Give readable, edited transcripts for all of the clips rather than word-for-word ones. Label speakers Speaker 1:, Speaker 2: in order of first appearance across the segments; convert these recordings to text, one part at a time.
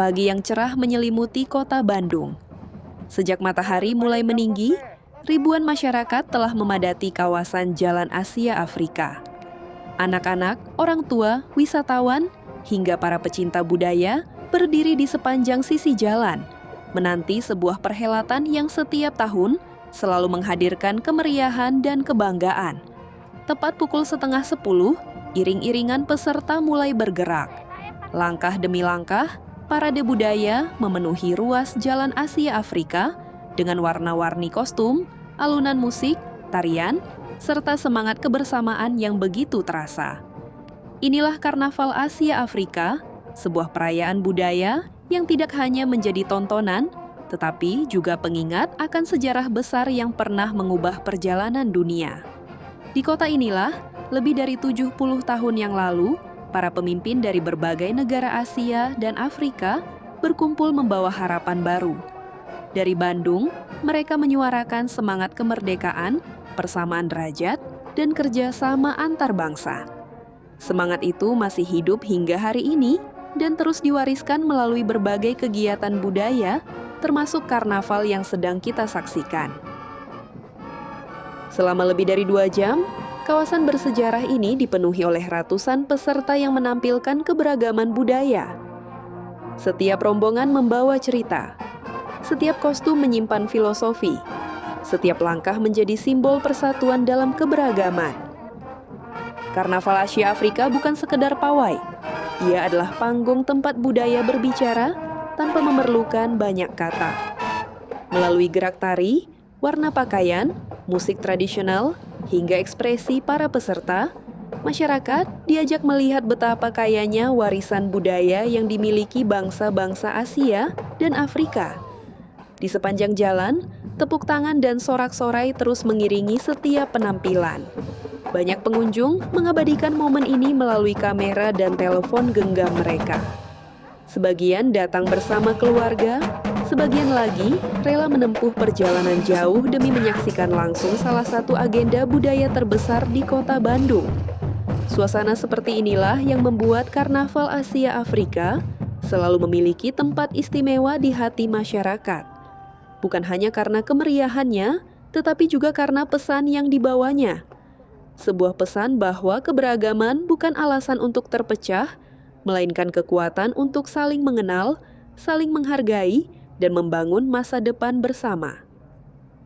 Speaker 1: Pagi yang cerah menyelimuti kota Bandung. Sejak matahari mulai meninggi, ribuan masyarakat telah memadati kawasan Jalan Asia Afrika. Anak-anak, orang tua, wisatawan, hingga para pecinta budaya berdiri di sepanjang sisi jalan, menanti sebuah perhelatan yang setiap tahun selalu menghadirkan kemeriahan dan kebanggaan. Tepat pukul 9:30, iring-iringan peserta mulai bergerak. Langkah demi langkah, parade budaya memenuhi ruas Jalan Asia Afrika dengan warna-warni kostum, alunan musik, tarian, serta semangat kebersamaan yang begitu terasa. Inilah Karnaval Asia Afrika, sebuah perayaan budaya yang tidak hanya menjadi tontonan, tetapi juga pengingat akan sejarah besar yang pernah mengubah perjalanan dunia. Di kota inilah, lebih dari 70 tahun yang lalu, para pemimpin dari berbagai negara Asia dan Afrika berkumpul membawa harapan baru. Dari Bandung, mereka menyuarakan semangat kemerdekaan, persamaan derajat, dan kerjasama antar bangsa. Semangat itu masih hidup hingga hari ini dan terus diwariskan melalui berbagai kegiatan budaya, termasuk karnaval yang sedang kita saksikan. Selama lebih dari 2 jam, kawasan bersejarah ini dipenuhi oleh ratusan peserta yang menampilkan keberagaman budaya. Setiap rombongan membawa cerita, setiap kostum menyimpan filosofi, setiap langkah menjadi simbol persatuan dalam keberagaman. Karnaval Asia Afrika bukan sekedar pawai, ia adalah panggung tempat budaya berbicara tanpa memerlukan banyak kata. Melalui gerak tari, warna pakaian, musik tradisional, hingga ekspresi para peserta, masyarakat diajak melihat betapa kayanya warisan budaya yang dimiliki bangsa-bangsa Asia dan Afrika. Di sepanjang jalan, tepuk tangan dan sorak-sorai terus mengiringi setiap penampilan. Banyak pengunjung mengabadikan momen ini melalui kamera dan telepon genggam mereka. Sebagian datang bersama keluarga, sebagian lagi rela menempuh perjalanan jauh demi menyaksikan langsung salah satu agenda budaya terbesar di kota Bandung. Suasana seperti inilah yang membuat Karnaval Asia Afrika selalu memiliki tempat istimewa di hati masyarakat. Bukan hanya karena kemeriahannya, tetapi juga karena pesan yang dibawanya. Sebuah pesan bahwa keberagaman bukan alasan untuk terpecah, melainkan kekuatan untuk saling mengenal, saling menghargai, dan membangun masa depan bersama.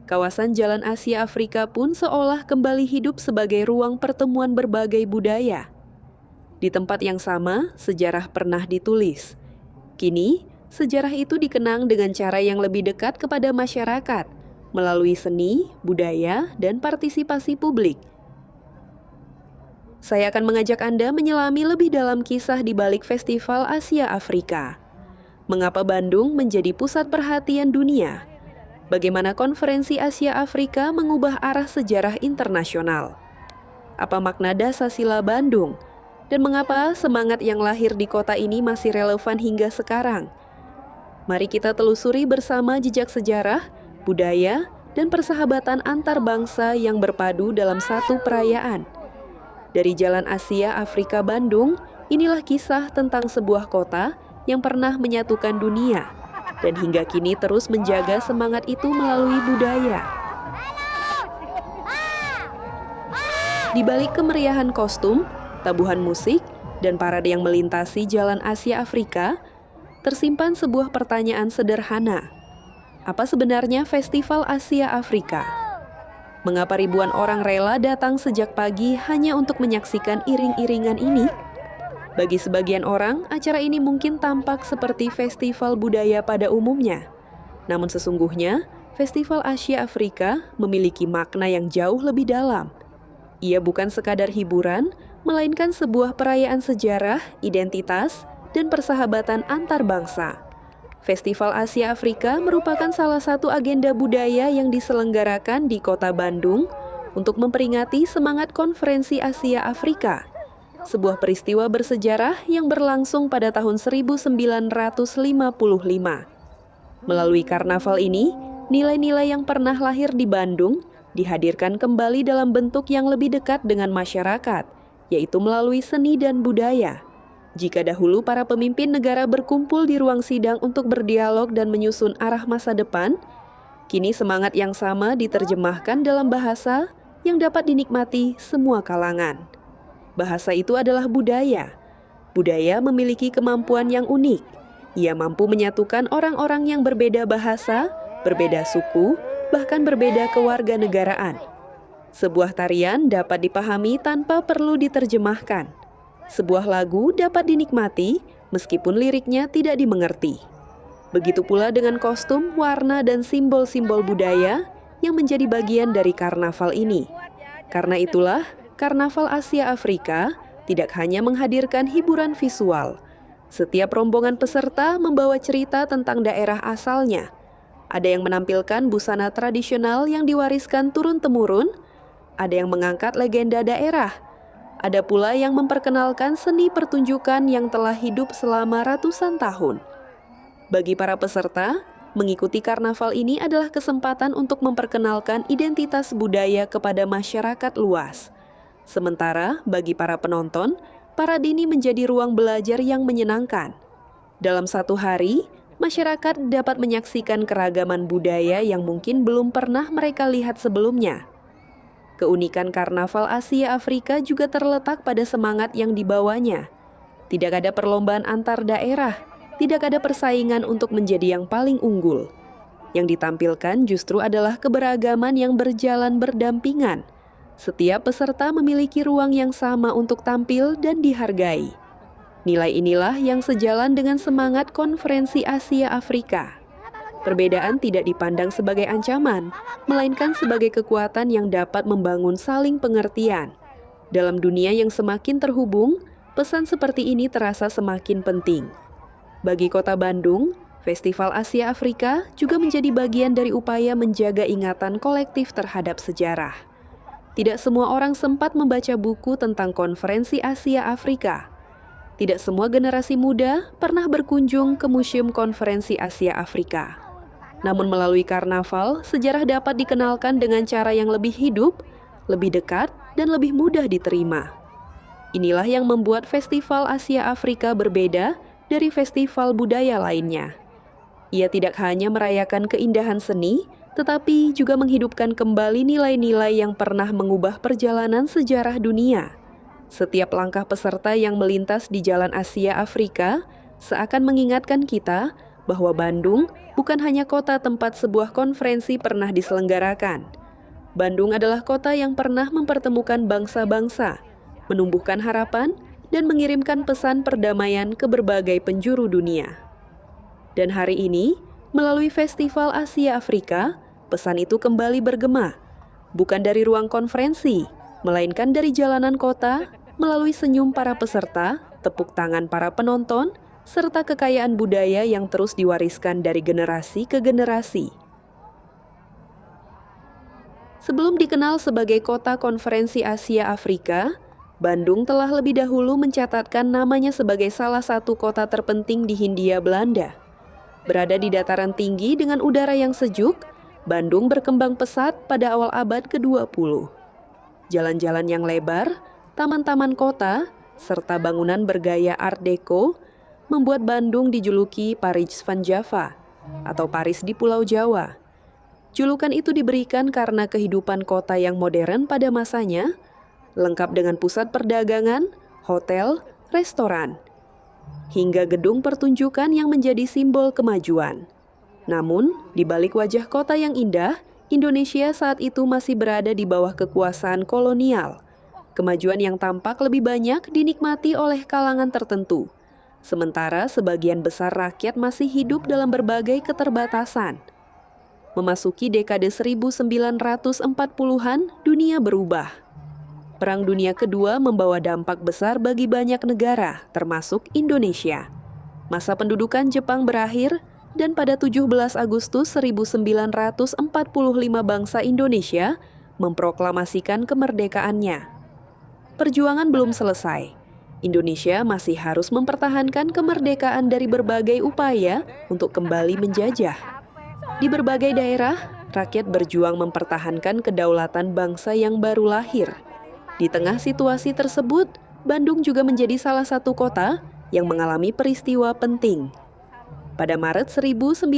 Speaker 1: Kawasan Jalan Asia Afrika pun seolah kembali hidup sebagai ruang pertemuan berbagai budaya. Di tempat yang sama, sejarah pernah ditulis. Kini, sejarah itu dikenang dengan cara yang lebih dekat kepada masyarakat, melalui seni, budaya, dan partisipasi publik. Saya akan mengajak Anda menyelami lebih dalam kisah di balik Festival Asia Afrika. Mengapa Bandung menjadi pusat perhatian dunia? Bagaimana Konferensi Asia Afrika mengubah arah sejarah internasional? Apa makna Dasasila Bandung? Dan mengapa semangat yang lahir di kota ini masih relevan hingga sekarang? Mari kita telusuri bersama jejak sejarah, budaya, dan persahabatan antar bangsa yang berpadu dalam satu perayaan. Dari Jalan Asia Afrika Bandung, inilah kisah tentang sebuah kota yang pernah menyatukan dunia dan hingga kini terus menjaga semangat itu melalui budaya. Di balik kemeriahan kostum, tabuhan musik, dan parade yang melintasi Jalan Asia Afrika, tersimpan sebuah pertanyaan sederhana. Apa sebenarnya Festival Asia Afrika? Mengapa ribuan orang rela datang sejak pagi hanya untuk menyaksikan iring-iringan ini? Bagi sebagian orang, acara ini mungkin tampak seperti festival budaya pada umumnya. Namun sesungguhnya, Festival Asia Afrika memiliki makna yang jauh lebih dalam. Ia bukan sekadar hiburan, melainkan sebuah perayaan sejarah, identitas, dan persahabatan antar bangsa. Festival Asia Afrika merupakan salah satu agenda budaya yang diselenggarakan di kota Bandung untuk memperingati semangat Konferensi Asia Afrika, sebuah peristiwa bersejarah yang berlangsung pada tahun 1955. Melalui karnaval ini, nilai-nilai yang pernah lahir di Bandung dihadirkan kembali dalam bentuk yang lebih dekat dengan masyarakat, yaitu melalui seni dan budaya. Jika dahulu para pemimpin negara berkumpul di ruang sidang untuk berdialog dan menyusun arah masa depan, kini semangat yang sama diterjemahkan dalam bahasa yang dapat dinikmati semua kalangan. Bahasa itu adalah budaya. Budaya memiliki kemampuan yang unik. Ia mampu menyatukan orang-orang yang berbeda bahasa, berbeda suku, bahkan berbeda kewarganegaraan. Sebuah tarian dapat dipahami tanpa perlu diterjemahkan. Sebuah lagu dapat dinikmati meskipun liriknya tidak dimengerti. Begitu pula dengan kostum, warna, dan simbol-simbol budaya yang menjadi bagian dari karnaval ini. Karena itulah, Karnaval Asia Afrika tidak hanya menghadirkan hiburan visual. Setiap rombongan peserta membawa cerita tentang daerah asalnya. Ada yang menampilkan busana tradisional yang diwariskan turun-temurun, ada yang mengangkat legenda daerah, ada pula yang memperkenalkan seni pertunjukan yang telah hidup selama ratusan tahun. Bagi para peserta, mengikuti karnaval ini adalah kesempatan untuk memperkenalkan identitas budaya kepada masyarakat luas. Sementara bagi para penonton, parade ini menjadi ruang belajar yang menyenangkan. Dalam satu hari, masyarakat dapat menyaksikan keragaman budaya yang mungkin belum pernah mereka lihat sebelumnya. Keunikan Karnaval Asia Afrika juga terletak pada semangat yang dibawanya. Tidak ada perlombaan antar daerah, tidak ada persaingan untuk menjadi yang paling unggul. Yang ditampilkan justru adalah keberagaman yang berjalan berdampingan. Setiap peserta memiliki ruang yang sama untuk tampil dan dihargai. Nilai inilah yang sejalan dengan semangat Konferensi Asia Afrika. Perbedaan tidak dipandang sebagai ancaman, melainkan sebagai kekuatan yang dapat membangun saling pengertian. Dalam dunia yang semakin terhubung, pesan seperti ini terasa semakin penting. Bagi Kota Bandung, Festival Asia Afrika juga menjadi bagian dari upaya menjaga ingatan kolektif terhadap sejarah. Tidak semua orang sempat membaca buku tentang Konferensi Asia Afrika. Tidak semua generasi muda pernah berkunjung ke Museum Konferensi Asia Afrika. Namun melalui karnaval, sejarah dapat dikenalkan dengan cara yang lebih hidup, lebih dekat, dan lebih mudah diterima. Inilah yang membuat Festival Asia Afrika berbeda dari festival budaya lainnya. Ia tidak hanya merayakan keindahan seni, tetapi juga menghidupkan kembali nilai-nilai yang pernah mengubah perjalanan sejarah dunia. Setiap langkah peserta yang melintas di Jalan Asia Afrika seakan mengingatkan kita bahwa Bandung bukan hanya kota tempat sebuah konferensi pernah diselenggarakan. Bandung adalah kota yang pernah mempertemukan bangsa-bangsa, menumbuhkan harapan, dan mengirimkan pesan perdamaian ke berbagai penjuru dunia. Dan hari ini, melalui Festival Asia Afrika, pesan itu kembali bergema, bukan dari ruang konferensi, melainkan dari jalanan kota, melalui senyum para peserta, tepuk tangan para penonton, serta kekayaan budaya yang terus diwariskan dari generasi ke generasi. Sebelum dikenal sebagai kota konferensi Asia Afrika, Bandung telah lebih dahulu mencatatkan namanya sebagai salah satu kota terpenting di Hindia Belanda. Berada di dataran tinggi dengan udara yang sejuk, Bandung berkembang pesat pada awal abad ke-20. Jalan-jalan yang lebar, taman-taman kota, serta bangunan bergaya Art Deco membuat Bandung dijuluki Paris van Java atau Paris di Pulau Jawa. Julukan itu diberikan karena kehidupan kota yang modern pada masanya, lengkap dengan pusat perdagangan, hotel, restoran, hingga gedung pertunjukan yang menjadi simbol kemajuan. Namun, di balik wajah kota yang indah, Indonesia saat itu masih berada di bawah kekuasaan kolonial. Kemajuan yang tampak lebih banyak dinikmati oleh kalangan tertentu. Sementara sebagian besar rakyat masih hidup dalam berbagai keterbatasan. Memasuki dekade 1940-an, dunia berubah. Perang Dunia Kedua membawa dampak besar bagi banyak negara, termasuk Indonesia. Masa pendudukan Jepang berakhir, dan pada 17 Agustus 1945 bangsa Indonesia memproklamasikan kemerdekaannya. Perjuangan belum selesai. Indonesia masih harus mempertahankan kemerdekaan dari berbagai upaya untuk kembali menjajah. Di berbagai daerah, rakyat berjuang mempertahankan kedaulatan bangsa yang baru lahir. Di tengah situasi tersebut, Bandung juga menjadi salah satu kota yang mengalami peristiwa penting. Pada Maret 1946,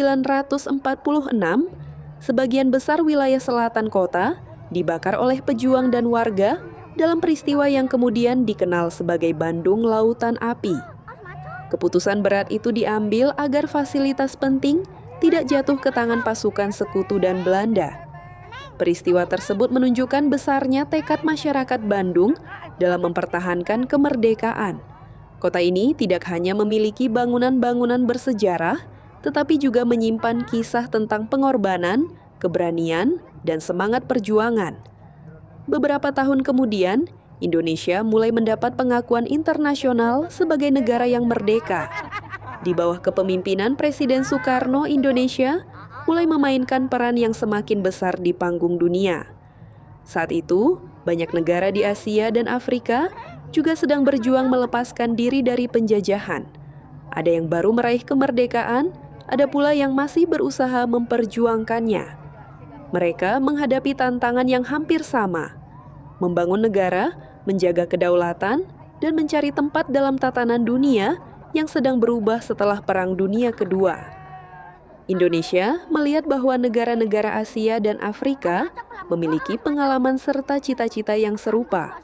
Speaker 1: sebagian besar wilayah selatan kota dibakar oleh pejuang dan warga dalam peristiwa yang kemudian dikenal sebagai Bandung Lautan Api. Keputusan berat itu diambil agar fasilitas penting tidak jatuh ke tangan pasukan sekutu dan Belanda. Peristiwa tersebut menunjukkan besarnya tekad masyarakat Bandung dalam mempertahankan kemerdekaan. Kota ini tidak hanya memiliki bangunan-bangunan bersejarah, tetapi juga menyimpan kisah tentang pengorbanan, keberanian, dan semangat perjuangan. Beberapa tahun kemudian, Indonesia mulai mendapat pengakuan internasional sebagai negara yang merdeka. Di bawah kepemimpinan Presiden Soekarno, Indonesia mulai memainkan peran yang semakin besar di panggung dunia. Saat itu, banyak negara di Asia dan Afrika juga sedang berjuang melepaskan diri dari penjajahan. Ada yang baru meraih kemerdekaan, ada pula yang masih berusaha memperjuangkannya. Mereka menghadapi tantangan yang hampir sama: membangun negara, menjaga kedaulatan, dan mencari tempat dalam tatanan dunia yang sedang berubah setelah Perang Dunia Kedua. Indonesia melihat bahwa negara-negara Asia dan Afrika memiliki pengalaman serta cita-cita yang serupa.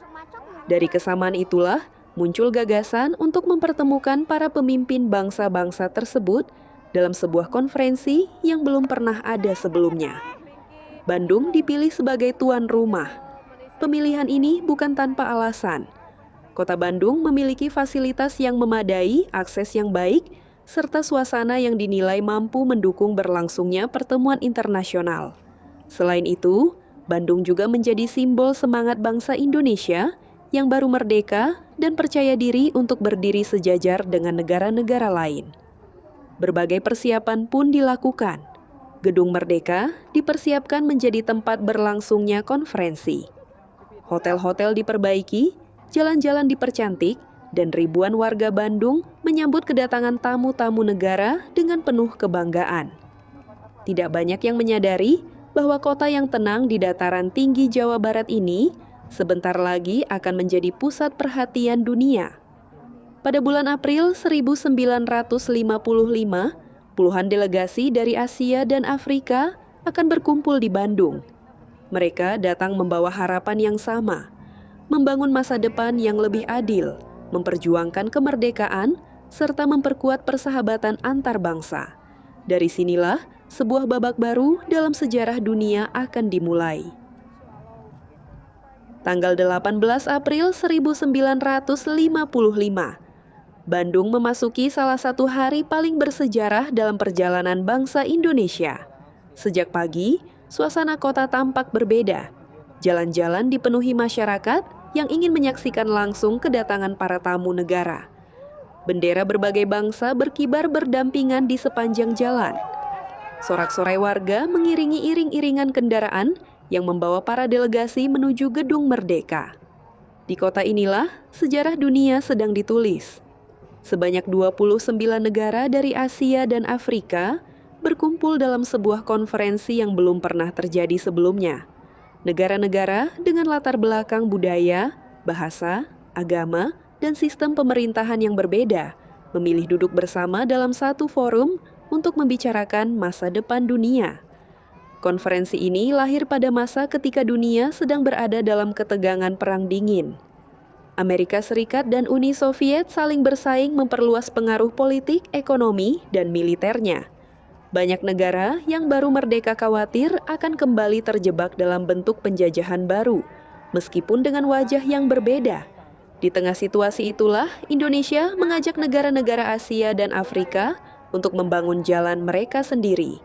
Speaker 1: Dari kesamaan itulah muncul gagasan untuk mempertemukan para pemimpin bangsa-bangsa tersebut dalam sebuah konferensi yang belum pernah ada sebelumnya. Bandung dipilih sebagai tuan rumah. Pemilihan ini bukan tanpa alasan. Kota Bandung memiliki fasilitas yang memadai, akses yang baik, serta suasana yang dinilai mampu mendukung berlangsungnya pertemuan internasional. Selain itu, Bandung juga menjadi simbol semangat bangsa Indonesia yang baru merdeka dan percaya diri untuk berdiri sejajar dengan negara-negara lain. Berbagai persiapan pun dilakukan. Gedung Merdeka dipersiapkan menjadi tempat berlangsungnya konferensi. Hotel-hotel diperbaiki, jalan-jalan dipercantik, dan ribuan warga Bandung menyambut kedatangan tamu-tamu negara dengan penuh kebanggaan. Tidak banyak yang menyadari bahwa kota yang tenang di dataran tinggi Jawa Barat ini sebentar lagi akan menjadi pusat perhatian dunia. Pada bulan April 1955, puluhan delegasi dari Asia dan Afrika akan berkumpul di Bandung. Mereka datang membawa harapan yang sama, membangun masa depan yang lebih adil, memperjuangkan kemerdekaan, serta memperkuat persahabatan antar bangsa. Dari sinilah sebuah babak baru dalam sejarah dunia akan dimulai. Tanggal 18 April 1955, Bandung memasuki salah satu hari paling bersejarah dalam perjalanan bangsa Indonesia. Sejak pagi, suasana kota tampak berbeda. Jalan-jalan dipenuhi masyarakat yang ingin menyaksikan langsung kedatangan para tamu negara. Bendera berbagai bangsa berkibar berdampingan di sepanjang jalan. Sorak-sorai warga mengiringi iring-iringan kendaraan yang membawa para delegasi menuju Gedung Merdeka. Di kota inilah sejarah dunia sedang ditulis. Sebanyak 29 negara dari Asia dan Afrika berkumpul dalam sebuah konferensi yang belum pernah terjadi sebelumnya. Negara-negara dengan latar belakang budaya, bahasa, agama, dan sistem pemerintahan yang berbeda memilih duduk bersama dalam satu forum untuk membicarakan masa depan dunia. Konferensi ini lahir pada masa ketika dunia sedang berada dalam ketegangan Perang Dingin. Amerika Serikat dan Uni Soviet saling bersaing memperluas pengaruh politik, ekonomi, dan militernya. Banyak negara yang baru merdeka khawatir akan kembali terjebak dalam bentuk penjajahan baru, meskipun dengan wajah yang berbeda. Di tengah situasi itulah, Indonesia mengajak negara-negara Asia dan Afrika untuk membangun jalan mereka sendiri.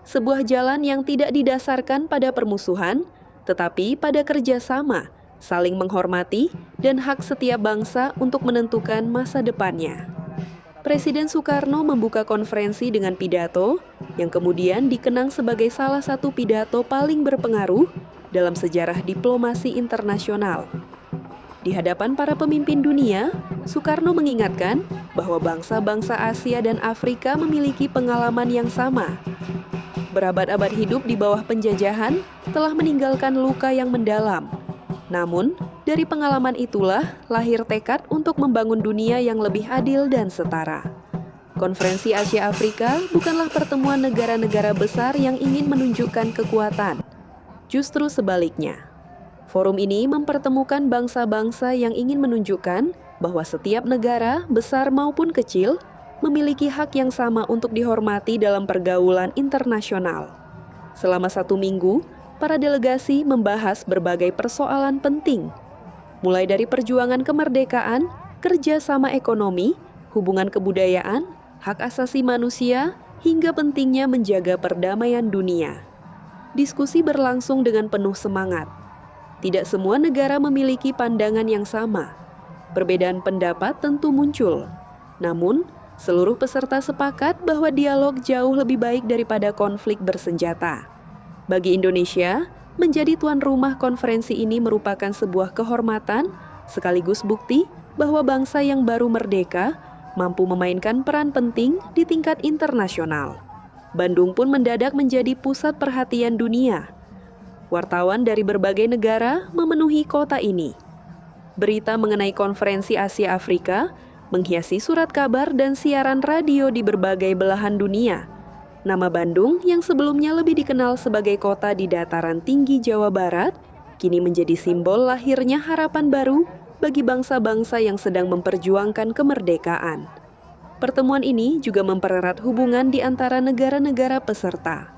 Speaker 1: Sebuah jalan yang tidak didasarkan pada permusuhan, tetapi pada kerjasama, saling menghormati, dan hak setiap bangsa untuk menentukan masa depannya. Presiden Soekarno membuka konferensi dengan pidato yang kemudian dikenang sebagai salah satu pidato paling berpengaruh dalam sejarah diplomasi internasional. Di hadapan para pemimpin dunia, Soekarno mengingatkan bahwa bangsa-bangsa Asia dan Afrika memiliki pengalaman yang sama. Berabad-abad hidup di bawah penjajahan telah meninggalkan luka yang mendalam. Namun, dari pengalaman itulah lahir tekad untuk membangun dunia yang lebih adil dan setara. Konferensi Asia Afrika bukanlah pertemuan negara-negara besar yang ingin menunjukkan kekuatan. Justru sebaliknya, forum ini mempertemukan bangsa-bangsa yang ingin menunjukkan bahwa setiap negara, besar maupun kecil, memiliki hak yang sama untuk dihormati dalam pergaulan internasional. Selama 1 minggu, para delegasi membahas berbagai persoalan penting, mulai dari perjuangan kemerdekaan, kerjasama ekonomi, hubungan kebudayaan, hak asasi manusia, hingga pentingnya menjaga perdamaian dunia. Diskusi berlangsung dengan penuh semangat. Tidak semua negara memiliki pandangan yang sama. Perbedaan pendapat tentu muncul. Namun, seluruh peserta sepakat bahwa dialog jauh lebih baik daripada konflik bersenjata. Bagi Indonesia, menjadi tuan rumah konferensi ini merupakan sebuah kehormatan, sekaligus bukti bahwa bangsa yang baru merdeka mampu memainkan peran penting di tingkat internasional. Bandung pun mendadak menjadi pusat perhatian dunia. Wartawan dari berbagai negara memenuhi kota ini. Berita mengenai konferensi Asia Afrika menghiasi surat kabar dan siaran radio di berbagai belahan dunia. Nama Bandung yang sebelumnya lebih dikenal sebagai kota di dataran tinggi Jawa Barat, kini menjadi simbol lahirnya harapan baru bagi bangsa-bangsa yang sedang memperjuangkan kemerdekaan. Pertemuan ini juga mempererat hubungan di antara negara-negara peserta.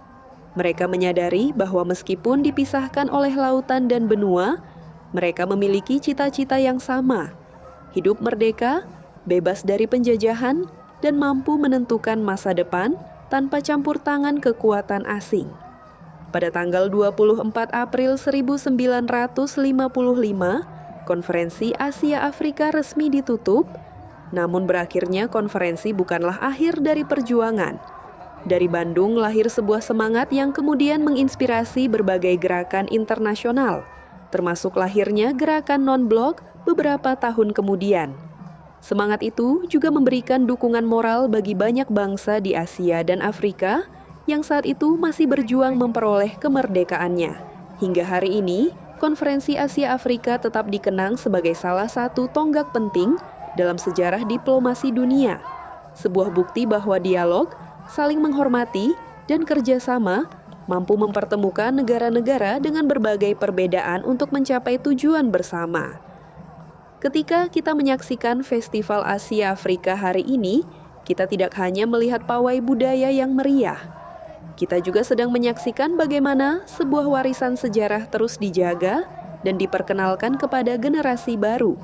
Speaker 1: Mereka menyadari bahwa meskipun dipisahkan oleh lautan dan benua, mereka memiliki cita-cita yang sama, hidup merdeka, bebas dari penjajahan, dan mampu menentukan masa depan tanpa campur tangan kekuatan asing. Pada tanggal 24 April 1955, Konferensi Asia Afrika resmi ditutup, namun berakhirnya konferensi bukanlah akhir dari perjuangan. Dari Bandung lahir sebuah semangat yang kemudian menginspirasi berbagai gerakan internasional, termasuk lahirnya gerakan non-blok beberapa tahun kemudian. Semangat itu juga memberikan dukungan moral bagi banyak bangsa di Asia dan Afrika yang saat itu masih berjuang memperoleh kemerdekaannya. Hingga hari ini, Konferensi Asia Afrika tetap dikenang sebagai salah satu tonggak penting dalam sejarah diplomasi dunia. Sebuah bukti bahwa dialog, saling menghormati, dan kerjasama mampu mempertemukan negara-negara dengan berbagai perbedaan untuk mencapai tujuan bersama. Ketika kita menyaksikan Festival Asia Afrika hari ini, kita tidak hanya melihat pawai budaya yang meriah. Kita juga sedang menyaksikan bagaimana sebuah warisan sejarah terus dijaga dan diperkenalkan kepada generasi baru.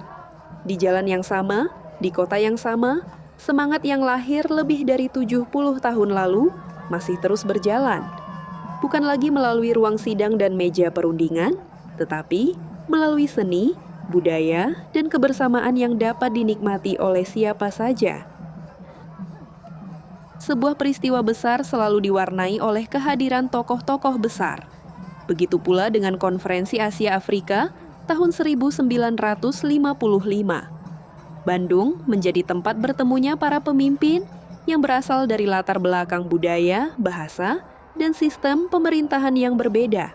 Speaker 1: Di jalan yang sama, di kota yang sama, semangat yang lahir lebih dari 70 tahun lalu masih terus berjalan. Bukan lagi melalui ruang sidang dan meja perundingan, tetapi melalui seni, budaya, dan kebersamaan yang dapat dinikmati oleh siapa saja. Sebuah peristiwa besar selalu diwarnai oleh kehadiran tokoh-tokoh besar. Begitu pula dengan Konferensi Asia Afrika tahun 1955. Bandung menjadi tempat bertemunya para pemimpin yang berasal dari latar belakang budaya, bahasa, dan sistem pemerintahan yang berbeda.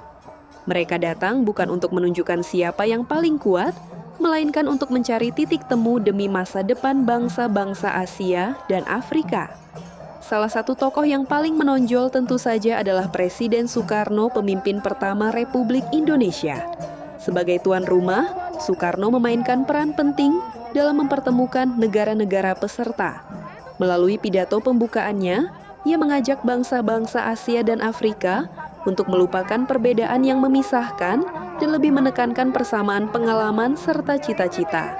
Speaker 1: Mereka datang bukan untuk menunjukkan siapa yang paling kuat, melainkan untuk mencari titik temu demi masa depan bangsa-bangsa Asia dan Afrika. Salah satu tokoh yang paling menonjol tentu saja adalah Presiden Soekarno, pemimpin pertama Republik Indonesia. Sebagai tuan rumah, Soekarno memainkan peran penting dalam mempertemukan negara-negara peserta. Melalui pidato pembukaannya, ia mengajak bangsa-bangsa Asia dan Afrika untuk melupakan perbedaan yang memisahkan dan lebih menekankan persamaan pengalaman serta cita-cita.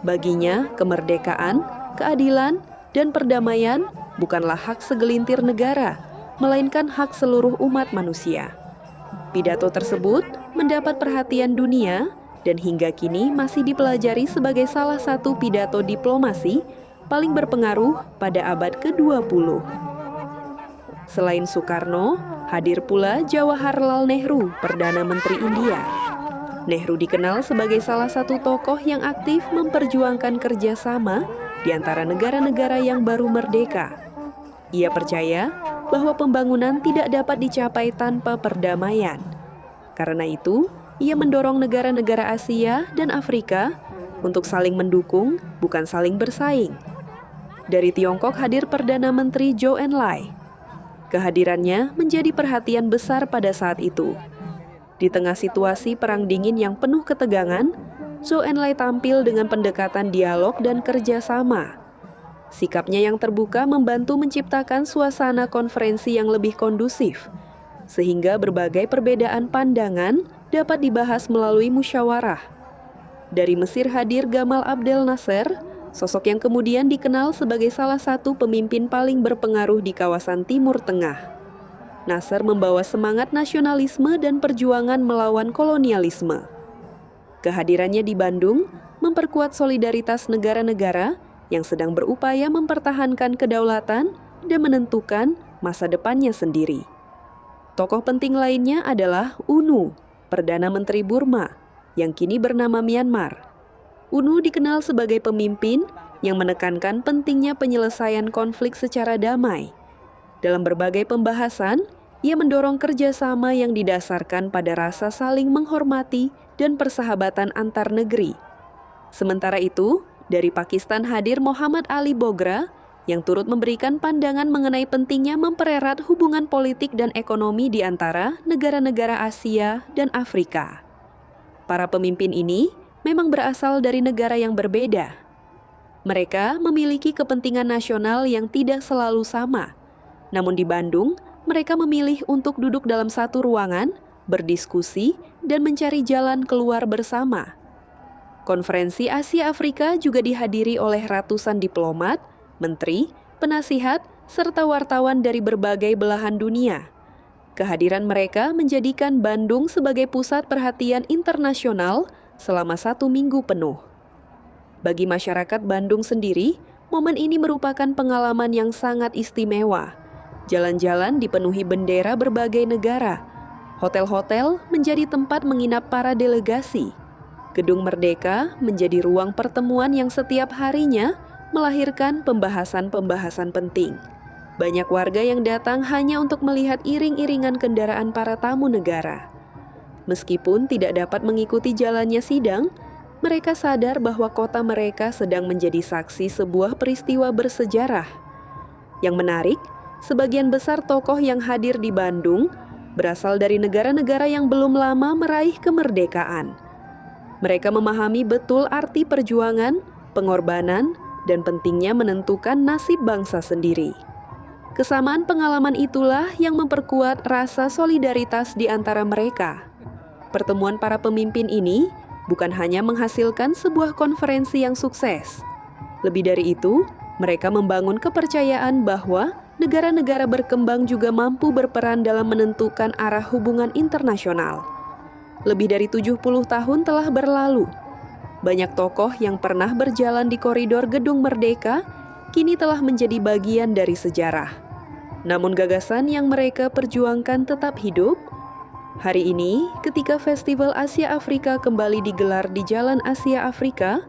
Speaker 1: Baginya, kemerdekaan, keadilan, dan perdamaian bukanlah hak segelintir negara, melainkan hak seluruh umat manusia. Pidato tersebut mendapat perhatian dunia dan hingga kini masih dipelajari sebagai salah satu pidato diplomasi paling berpengaruh pada abad ke-20. Selain Soekarno, hadir pula Jawaharlal Nehru, Perdana Menteri India. Nehru dikenal sebagai salah satu tokoh yang aktif memperjuangkan kerjasama di antara negara-negara yang baru merdeka. Ia percaya bahwa pembangunan tidak dapat dicapai tanpa perdamaian. Karena itu, ia mendorong negara-negara Asia dan Afrika untuk saling mendukung, bukan saling bersaing. Dari Tiongkok hadir Perdana Menteri Zhou Enlai. Kehadirannya menjadi perhatian besar pada saat itu. Di tengah situasi perang dingin yang penuh ketegangan, Zhou Enlai tampil dengan pendekatan dialog dan kerjasama. Sikapnya yang terbuka membantu menciptakan suasana konferensi yang lebih kondusif, sehingga berbagai perbedaan pandangan dapat dibahas melalui musyawarah. Dari Mesir hadir Gamal Abdel Nasser, sosok yang kemudian dikenal sebagai salah satu pemimpin paling berpengaruh di kawasan Timur Tengah. Nasser membawa semangat nasionalisme dan perjuangan melawan kolonialisme. Kehadirannya di Bandung memperkuat solidaritas negara-negara yang sedang berupaya mempertahankan kedaulatan dan menentukan masa depannya sendiri. Tokoh penting lainnya adalah UNU, Perdana Menteri Burma, yang kini bernama Myanmar. UNU dikenal sebagai pemimpin yang menekankan pentingnya penyelesaian konflik secara damai. Dalam berbagai pembahasan, ia mendorong kerjasama yang didasarkan pada rasa saling menghormati dan persahabatan antar negeri. Sementara itu, dari Pakistan hadir Muhammad Ali Bogra yang turut memberikan pandangan mengenai pentingnya mempererat hubungan politik dan ekonomi di antara negara-negara Asia dan Afrika. Para pemimpin ini memang berasal dari negara yang berbeda. Mereka memiliki kepentingan nasional yang tidak selalu sama. Namun di Bandung, mereka memilih untuk duduk dalam satu ruangan, berdiskusi, dan mencari jalan keluar bersama. Konferensi Asia Afrika juga dihadiri oleh ratusan diplomat, menteri, penasihat, serta wartawan dari berbagai belahan dunia. Kehadiran mereka menjadikan Bandung sebagai pusat perhatian internasional selama 1 minggu penuh. Bagi masyarakat Bandung sendiri, momen ini merupakan pengalaman yang sangat istimewa. Jalan-jalan dipenuhi bendera berbagai negara. Hotel-hotel menjadi tempat menginap para delegasi. Gedung Merdeka menjadi ruang pertemuan yang setiap harinya melahirkan pembahasan-pembahasan penting. Banyak warga yang datang hanya untuk melihat iring-iringan kendaraan para tamu negara. Meskipun tidak dapat mengikuti jalannya sidang, mereka sadar bahwa kota mereka sedang menjadi saksi sebuah peristiwa bersejarah. Yang menarik, sebagian besar tokoh yang hadir di Bandung berasal dari negara-negara yang belum lama meraih kemerdekaan. Mereka memahami betul arti perjuangan, pengorbanan, dan pentingnya menentukan nasib bangsa sendiri. Kesamaan pengalaman itulah yang memperkuat rasa solidaritas di antara mereka. Pertemuan para pemimpin ini bukan hanya menghasilkan sebuah konferensi yang sukses. Lebih dari itu, mereka membangun kepercayaan bahwa negara-negara berkembang juga mampu berperan dalam menentukan arah hubungan internasional. Lebih dari 70 tahun telah berlalu. Banyak tokoh yang pernah berjalan di koridor Gedung Merdeka kini telah menjadi bagian dari sejarah. Namun gagasan yang mereka perjuangkan tetap hidup. Hari ini, ketika Festival Asia Afrika kembali digelar di Jalan Asia Afrika,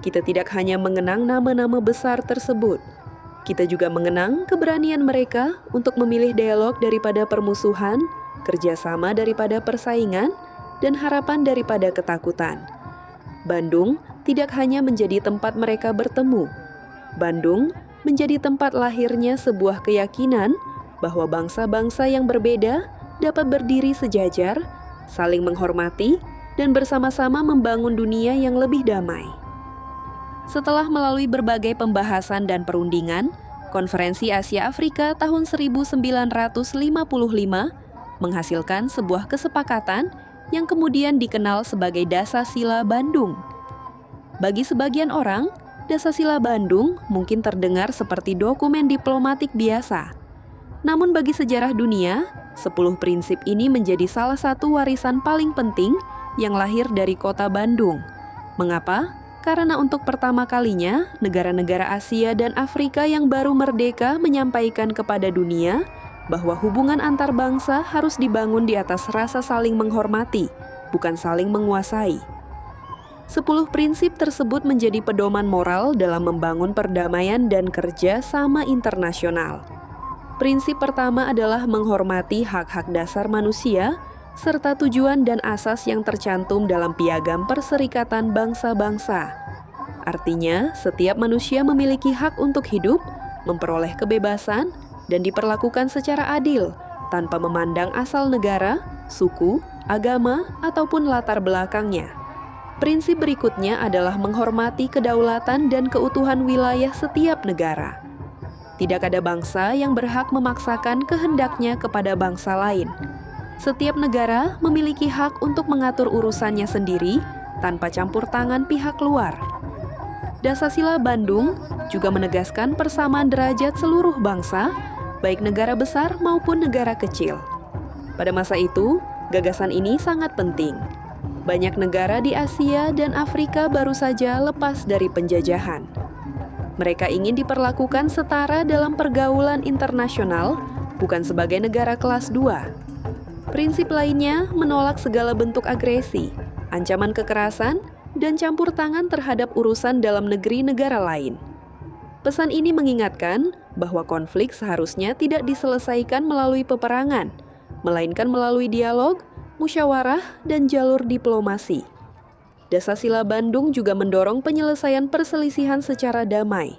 Speaker 1: kita tidak hanya mengenang nama-nama besar tersebut. Kita juga mengenang keberanian mereka untuk memilih dialog daripada permusuhan, kerjasama daripada persaingan, dan harapan daripada ketakutan. Bandung tidak hanya menjadi tempat mereka bertemu. Bandung menjadi tempat lahirnya sebuah keyakinan bahwa bangsa-bangsa yang berbeda dapat berdiri sejajar, saling menghormati, dan bersama-sama membangun dunia yang lebih damai. Setelah melalui berbagai pembahasan dan perundingan, Konferensi Asia Afrika tahun 1955 menghasilkan sebuah kesepakatan yang kemudian dikenal sebagai Dasasila Bandung. Bagi sebagian orang, Dasasila Bandung mungkin terdengar seperti dokumen diplomatik biasa. Namun bagi sejarah dunia, 10 prinsip ini menjadi salah satu warisan paling penting yang lahir dari kota Bandung. Mengapa? Karena untuk pertama kalinya, negara-negara Asia dan Afrika yang baru merdeka menyampaikan kepada dunia bahwa hubungan antar bangsa harus dibangun di atas rasa saling menghormati, bukan saling menguasai. 10 prinsip tersebut menjadi pedoman moral dalam membangun perdamaian dan kerja sama internasional. Prinsip pertama adalah menghormati hak-hak dasar manusia serta tujuan dan asas yang tercantum dalam Piagam Perserikatan Bangsa-Bangsa. Artinya, setiap manusia memiliki hak untuk hidup, memperoleh kebebasan, dan diperlakukan secara adil, tanpa memandang asal negara, suku, agama, ataupun latar belakangnya. Prinsip berikutnya adalah menghormati kedaulatan dan keutuhan wilayah setiap negara. Tidak ada bangsa yang berhak memaksakan kehendaknya kepada bangsa lain. Setiap negara memiliki hak untuk mengatur urusannya sendiri tanpa campur tangan pihak luar. Dasasila Bandung juga menegaskan persamaan derajat seluruh bangsa, baik negara besar maupun negara kecil. Pada masa itu, gagasan ini sangat penting. Banyak negara di Asia dan Afrika baru saja lepas dari penjajahan. Mereka ingin diperlakukan setara dalam pergaulan internasional, bukan sebagai negara kelas 2. Prinsip lainnya menolak segala bentuk agresi, ancaman kekerasan, dan campur tangan terhadap urusan dalam negeri negara lain. Pesan ini mengingatkan bahwa konflik seharusnya tidak diselesaikan melalui peperangan, melainkan melalui dialog, musyawarah, dan jalur diplomasi. Dasasila Bandung juga mendorong penyelesaian perselisihan secara damai.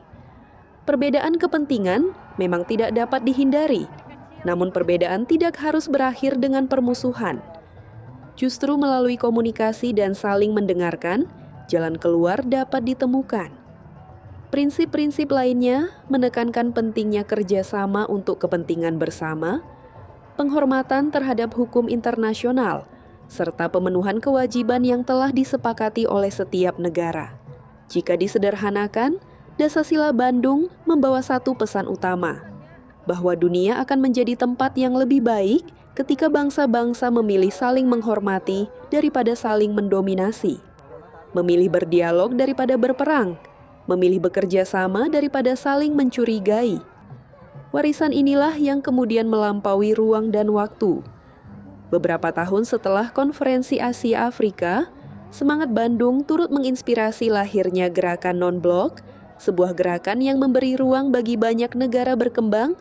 Speaker 1: Perbedaan kepentingan memang tidak dapat dihindari, namun perbedaan tidak harus berakhir dengan permusuhan. Justru melalui komunikasi dan saling mendengarkan, jalan keluar dapat ditemukan. Prinsip-prinsip lainnya menekankan pentingnya kerjasama untuk kepentingan bersama, penghormatan terhadap hukum internasional, serta pemenuhan kewajiban yang telah disepakati oleh setiap negara. Jika disederhanakan, Dasasila Bandung membawa satu pesan utama, bahwa dunia akan menjadi tempat yang lebih baik ketika bangsa-bangsa memilih saling menghormati daripada saling mendominasi, memilih berdialog daripada berperang, memilih bekerja sama daripada saling mencurigai. Warisan inilah yang kemudian melampaui ruang dan waktu. Beberapa tahun setelah Konferensi Asia Afrika, semangat Bandung turut menginspirasi lahirnya gerakan non-blok, sebuah gerakan yang memberi ruang bagi banyak negara berkembang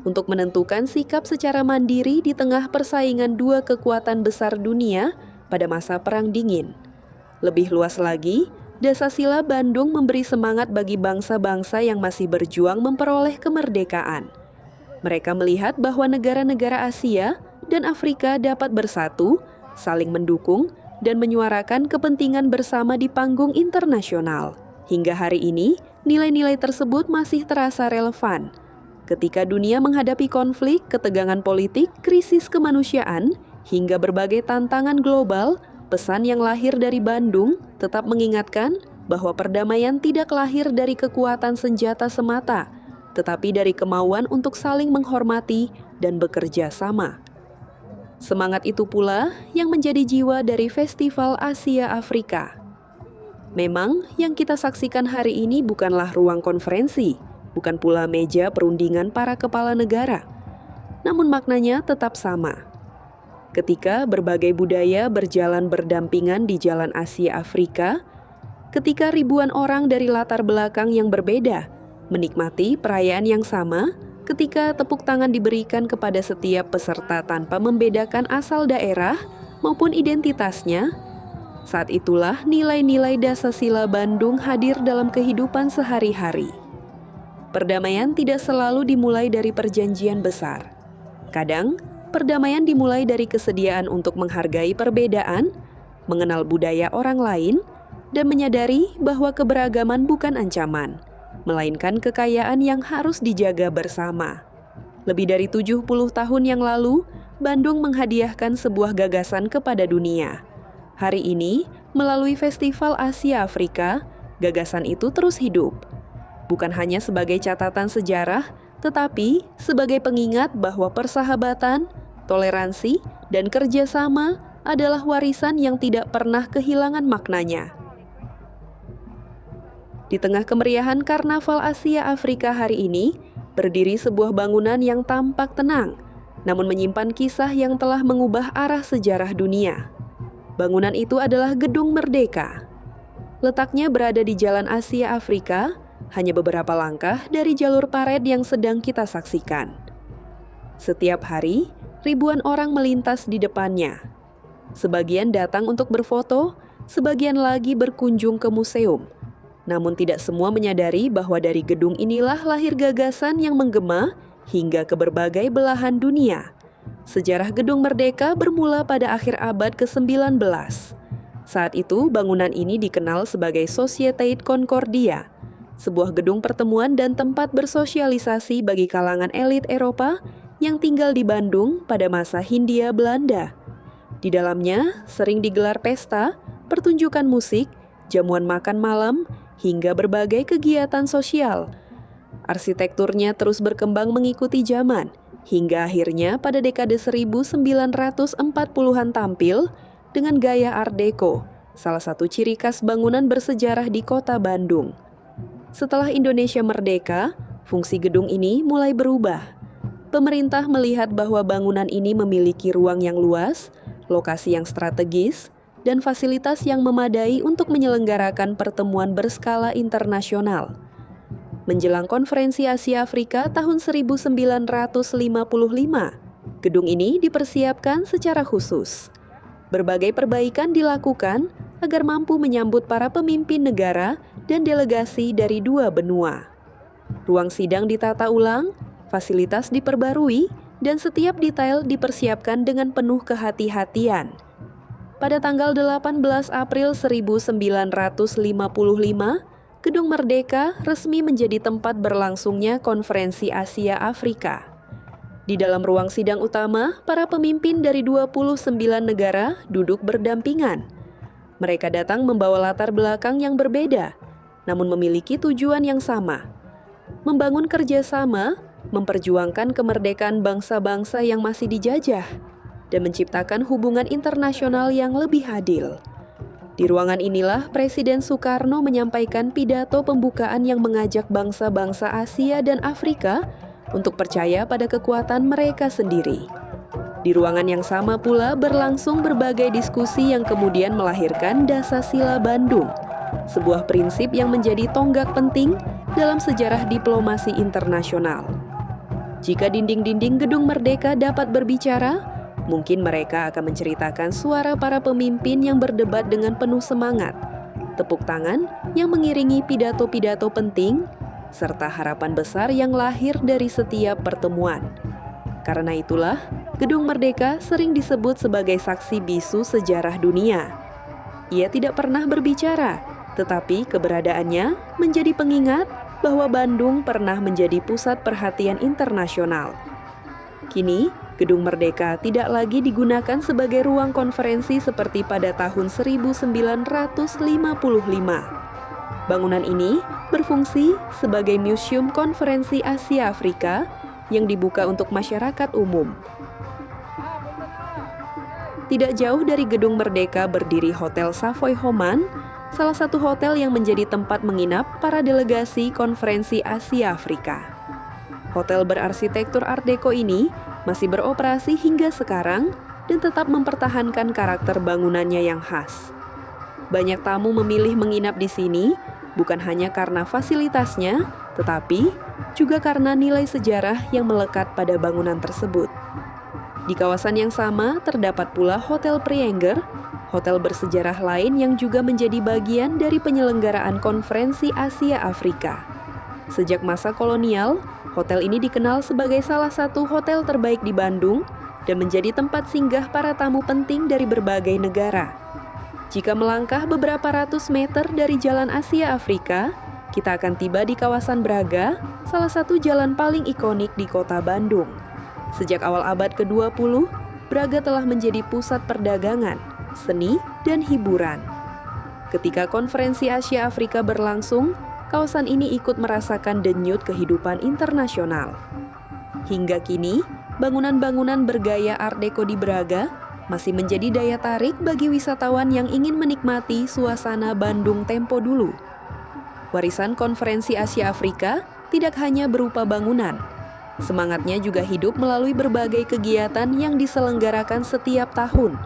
Speaker 1: untuk menentukan sikap secara mandiri di tengah persaingan dua kekuatan besar dunia pada masa Perang Dingin. Lebih luas lagi, Dasasila Bandung memberi semangat bagi bangsa-bangsa yang masih berjuang memperoleh kemerdekaan. Mereka melihat bahwa negara-negara Asia dan Afrika dapat bersatu, saling mendukung, dan menyuarakan kepentingan bersama di panggung internasional. Hingga hari ini, nilai-nilai tersebut masih terasa relevan. Ketika dunia menghadapi konflik, ketegangan politik, krisis kemanusiaan, hingga berbagai tantangan global, pesan yang lahir dari Bandung tetap mengingatkan bahwa perdamaian tidak lahir dari kekuatan senjata semata, tetapi dari kemauan untuk saling menghormati dan bekerja sama. Semangat itu pula yang menjadi jiwa dari Festival Asia Afrika. Memang yang kita saksikan hari ini bukanlah ruang konferensi, bukan pula meja perundingan para kepala negara, namun maknanya tetap sama. Ketika berbagai budaya berjalan berdampingan di jalan Asia Afrika, ketika ribuan orang dari latar belakang yang berbeda menikmati perayaan yang sama, ketika tepuk tangan diberikan kepada setiap peserta tanpa membedakan asal daerah maupun identitasnya, saat itulah nilai-nilai Dasasila Bandung hadir dalam kehidupan sehari-hari. Perdamaian tidak selalu dimulai dari perjanjian besar. Kadang, perdamaian dimulai dari kesediaan untuk menghargai perbedaan, mengenal budaya orang lain, dan menyadari bahwa keberagaman bukan ancaman, melainkan kekayaan yang harus dijaga bersama. Lebih dari 70 tahun yang lalu, Bandung menghadiahkan sebuah gagasan kepada dunia. Hari ini, melalui Festival Asia Afrika, gagasan itu terus hidup. Bukan hanya sebagai catatan sejarah, tetapi sebagai pengingat bahwa persahabatan, toleransi, dan kerjasama adalah warisan yang tidak pernah kehilangan maknanya. Di tengah kemeriahan Karnaval Asia Afrika hari ini, berdiri sebuah bangunan yang tampak tenang, namun menyimpan kisah yang telah mengubah arah sejarah dunia. Bangunan itu adalah Gedung Merdeka. Letaknya berada di Jalan Asia Afrika, hanya beberapa langkah dari jalur parade yang sedang kita saksikan. Setiap hari, ribuan orang melintas di depannya. Sebagian datang untuk berfoto, sebagian lagi berkunjung ke museum. Namun tidak semua menyadari bahwa dari gedung inilah lahir gagasan yang menggema hingga ke berbagai belahan dunia. Sejarah Gedung Merdeka bermula pada akhir abad ke-19. Saat itu, bangunan ini dikenal sebagai Societate Concordia, sebuah gedung pertemuan dan tempat bersosialisasi bagi kalangan elit Eropa yang tinggal di Bandung pada masa Hindia Belanda. Di dalamnya sering digelar pesta, pertunjukan musik, jamuan makan malam, hingga berbagai kegiatan sosial. Arsitekturnya terus berkembang mengikuti zaman, hingga akhirnya pada dekade 1940-an tampil dengan gaya Art Deco, salah satu ciri khas bangunan bersejarah di kota Bandung. Setelah Indonesia merdeka, fungsi gedung ini mulai berubah. Pemerintah melihat bahwa bangunan ini memiliki ruang yang luas, lokasi yang strategis, dan fasilitas yang memadai untuk menyelenggarakan pertemuan berskala internasional. Menjelang Konferensi Asia Afrika tahun 1955, gedung ini dipersiapkan secara khusus. Berbagai perbaikan dilakukan agar mampu menyambut para pemimpin negara dan delegasi dari dua benua. Ruang sidang ditata ulang, fasilitas diperbarui, dan setiap detail dipersiapkan dengan penuh kehati-hatian. Pada tanggal 18 April 1955, Gedung Merdeka resmi menjadi tempat berlangsungnya Konferensi Asia Afrika. Di dalam ruang sidang utama, para pemimpin dari 29 negara duduk berdampingan. Mereka datang membawa latar belakang yang berbeda, namun memiliki tujuan yang sama. Membangun kerjasama, memperjuangkan kemerdekaan bangsa-bangsa yang masih dijajah, dan menciptakan hubungan internasional yang lebih adil. Di ruangan inilah Presiden Soekarno menyampaikan pidato pembukaan yang mengajak bangsa-bangsa Asia dan Afrika untuk percaya pada kekuatan mereka sendiri. Di ruangan yang sama pula berlangsung berbagai diskusi yang kemudian melahirkan Dasasila Bandung, sebuah prinsip yang menjadi tonggak penting dalam sejarah diplomasi internasional. Jika dinding-dinding Gedung Merdeka dapat berbicara, mungkin mereka akan menceritakan suara para pemimpin yang berdebat dengan penuh semangat, tepuk tangan yang mengiringi pidato-pidato penting, serta harapan besar yang lahir dari setiap pertemuan. Karena itulah, Gedung Merdeka sering disebut sebagai saksi bisu sejarah dunia. Ia tidak pernah berbicara, tetapi keberadaannya menjadi pengingat bahwa Bandung pernah menjadi pusat perhatian internasional. Kini, Gedung Merdeka tidak lagi digunakan sebagai ruang konferensi seperti pada tahun 1955. Bangunan ini berfungsi sebagai Museum Konferensi Asia Afrika yang dibuka untuk masyarakat umum. Tidak jauh dari Gedung Merdeka berdiri Hotel Savoy Homan, salah satu hotel yang menjadi tempat menginap para delegasi Konferensi Asia Afrika. Hotel berarsitektur Art Deco ini masih beroperasi hingga sekarang dan tetap mempertahankan karakter bangunannya yang khas. Banyak tamu memilih menginap di sini bukan hanya karena fasilitasnya, tetapi juga karena nilai sejarah yang melekat pada bangunan tersebut. Di kawasan yang sama terdapat pula Hotel Prienger, hotel bersejarah lain yang juga menjadi bagian dari penyelenggaraan Konferensi Asia Afrika. Sejak masa kolonial, hotel ini dikenal sebagai salah satu hotel terbaik di Bandung dan menjadi tempat singgah para tamu penting dari berbagai negara. Jika melangkah beberapa ratus meter dari Jalan Asia Afrika, kita akan tiba di kawasan Braga, salah satu jalan paling ikonik di kota Bandung. Sejak awal abad ke-20, Braga telah menjadi pusat perdagangan, seni, dan hiburan. Ketika Konferensi Asia Afrika berlangsung, kawasan ini ikut merasakan denyut kehidupan internasional. Hingga kini, bangunan-bangunan bergaya Art Deco di Braga masih menjadi daya tarik bagi wisatawan yang ingin menikmati suasana Bandung tempo dulu. Warisan Konferensi Asia Afrika tidak hanya berupa bangunan. Semangatnya juga hidup melalui berbagai kegiatan yang diselenggarakan setiap tahun.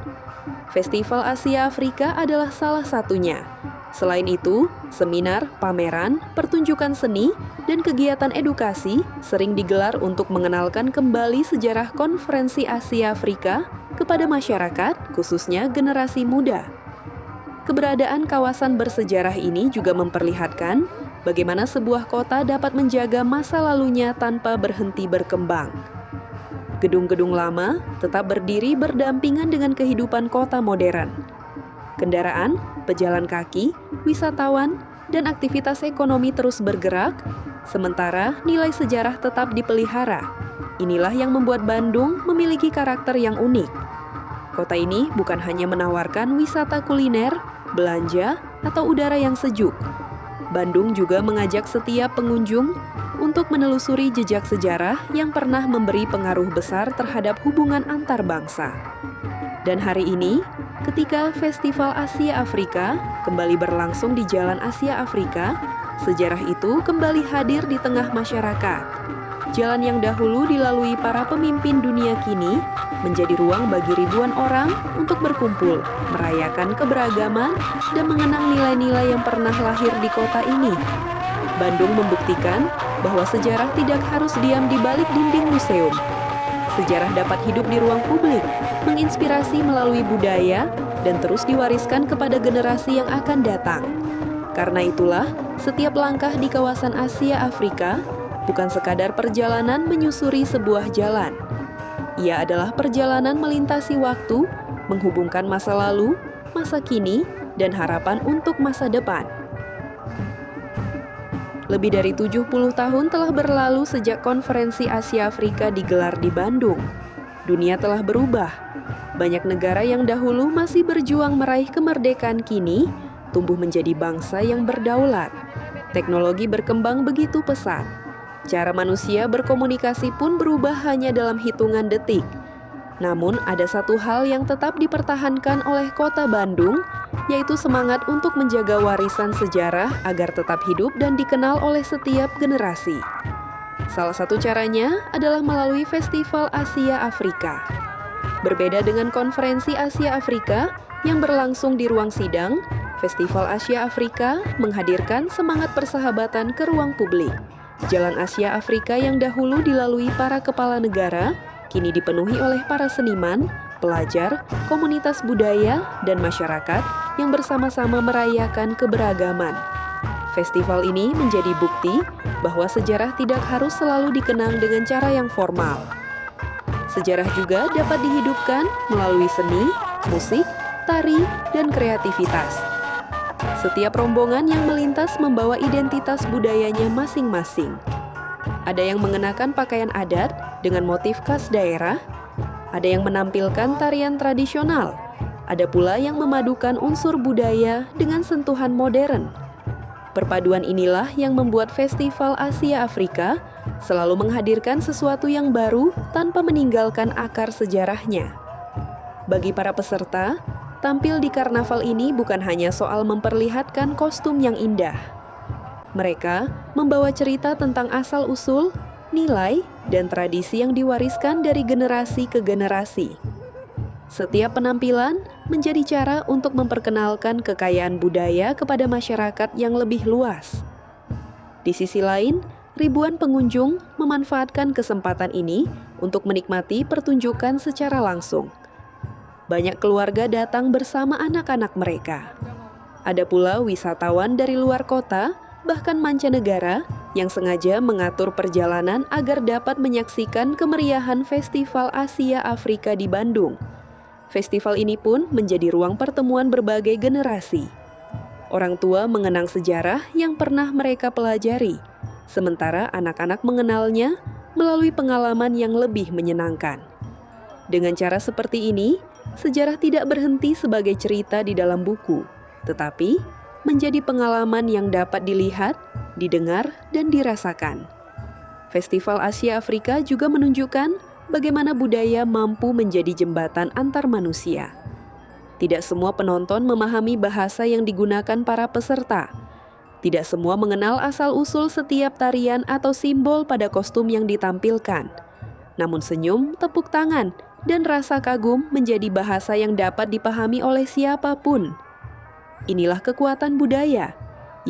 Speaker 1: Festival Asia Afrika adalah salah satunya. Selain itu, Seminar, pameran, pertunjukan seni, dan kegiatan edukasi sering digelar untuk mengenalkan kembali sejarah Konferensi Asia Afrika kepada masyarakat, khususnya generasi muda. Keberadaan kawasan bersejarah ini juga memperlihatkan bagaimana sebuah kota dapat menjaga masa lalunya tanpa berhenti berkembang. Gedung-gedung lama tetap berdiri berdampingan dengan kehidupan kota modern. Kendaraan, pejalan kaki, wisatawan, dan aktivitas ekonomi terus bergerak, sementara nilai sejarah tetap dipelihara. Inilah yang membuat Bandung memiliki karakter yang unik. Kota ini bukan hanya menawarkan wisata kuliner, belanja, atau udara yang sejuk. Bandung juga mengajak setiap pengunjung untuk menelusuri jejak sejarah yang pernah memberi pengaruh besar terhadap hubungan antar bangsa. Dan hari ini, ketika Festival Asia Afrika kembali berlangsung di Jalan Asia Afrika, sejarah itu kembali hadir di tengah masyarakat. Jalan yang dahulu dilalui para pemimpin dunia kini menjadi ruang bagi ribuan orang untuk berkumpul, merayakan keberagaman, dan mengenang nilai-nilai yang pernah lahir di kota ini. Bandung membuktikan bahwa sejarah tidak harus diam di balik dinding museum. Sejarah dapat hidup di ruang publik, menginspirasi melalui budaya, dan terus diwariskan kepada generasi yang akan datang. Karena itulah, setiap langkah di kawasan Asia Afrika bukan sekadar perjalanan menyusuri sebuah jalan. Ia adalah perjalanan melintasi waktu, menghubungkan masa lalu, masa kini, dan harapan untuk masa depan. Lebih dari 70 tahun telah berlalu sejak Konferensi Asia Afrika digelar di Bandung. Dunia telah berubah. Banyak negara yang dahulu masih berjuang meraih kemerdekaan kini tumbuh menjadi bangsa yang berdaulat. Teknologi berkembang begitu pesat. Cara manusia berkomunikasi pun berubah hanya dalam hitungan detik. Namun ada satu hal yang tetap dipertahankan oleh kota Bandung, yaitu semangat untuk menjaga warisan sejarah agar tetap hidup dan dikenal oleh setiap generasi. Salah satu caranya adalah melalui Festival Asia Afrika. Berbeda dengan Konferensi Asia Afrika yang berlangsung di ruang sidang, Festival Asia Afrika menghadirkan semangat persahabatan ke ruang publik. Jalan Asia Afrika yang dahulu dilalui para kepala negara, kini dipenuhi oleh para seniman, pelajar, komunitas budaya, dan masyarakat yang bersama-sama merayakan keberagaman. Festival ini menjadi bukti bahwa sejarah tidak harus selalu dikenang dengan cara yang formal. Sejarah juga dapat dihidupkan melalui seni, musik, tari, dan kreativitas. Setiap rombongan yang melintas membawa identitas budayanya masing-masing. Ada yang mengenakan pakaian adat dengan motif khas daerah, ada yang menampilkan tarian tradisional, ada pula yang memadukan unsur budaya dengan sentuhan modern. Perpaduan inilah yang membuat Festival Asia Afrika selalu menghadirkan sesuatu yang baru tanpa meninggalkan akar sejarahnya. Bagi para peserta, tampil di karnaval ini bukan hanya soal memperlihatkan kostum yang indah. Mereka membawa cerita tentang asal-usul, nilai, dan tradisi yang diwariskan dari generasi ke generasi. Setiap penampilan menjadi cara untuk memperkenalkan kekayaan budaya kepada masyarakat yang lebih luas. Di sisi lain, ribuan pengunjung memanfaatkan kesempatan ini untuk menikmati pertunjukan secara langsung. Banyak keluarga datang bersama anak-anak mereka. Ada pula wisatawan dari luar kota, bahkan mancanegara, yang sengaja mengatur perjalanan agar dapat menyaksikan kemeriahan Festival Asia Afrika di Bandung. Festival ini pun menjadi ruang pertemuan berbagai generasi. Orang tua mengenang sejarah yang pernah mereka pelajari, sementara anak-anak mengenalnya melalui pengalaman yang lebih menyenangkan. Dengan cara seperti ini, sejarah tidak berhenti sebagai cerita di dalam buku, tetapi menjadi pengalaman yang dapat dilihat, didengar, dan dirasakan. Festival Asia Afrika juga menunjukkan bagaimana budaya mampu menjadi jembatan antar manusia. Tidak semua penonton memahami bahasa yang digunakan para peserta. Tidak semua mengenal asal-usul setiap tarian atau simbol pada kostum yang ditampilkan. Namun senyum, tepuk tangan, dan rasa kagum menjadi bahasa yang dapat dipahami oleh siapapun. Inilah kekuatan budaya